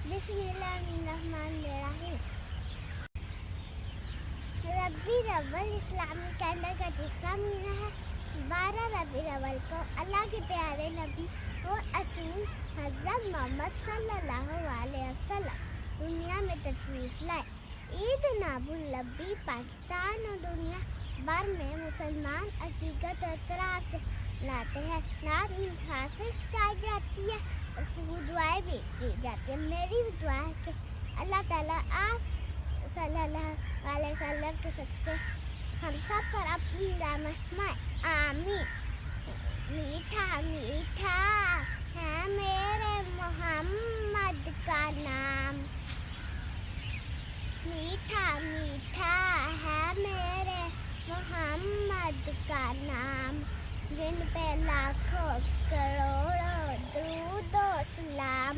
बिस्मिल्लाहिर्रहमानिर्रहीम। रबी अव्वल Islamic calendar का तीसरा महीना है। 12 रबी अव्वल को अल्लाह के प्यारे नबी और असूल हज़रत मोहम्मद सल्लल्लाहु अलैहि वसल्लम दुनिया में तशरीफ लाए। ईद नाबुल नबी पाकिस्तान और दुनिया भर में मुसलमान अकीकत और इत्तराब से मनाते हैं। नात हाफिज गाई जाती है और दुआएं भी की जाती है। मेरी भी दुआ है कि अल्लाह ताला आप सल्लल्लाहु अलैहि वसल्लम के सच्चे हम सब पर अपनी रहमत फरमाए। आमीन। मीठा मीठा है मेरे मोहम्मद का नाम, मीठा मीठा है मेरे मोहम्मद का नाम, जिन पे लाखों करोड़ों दुरूद और सलाम।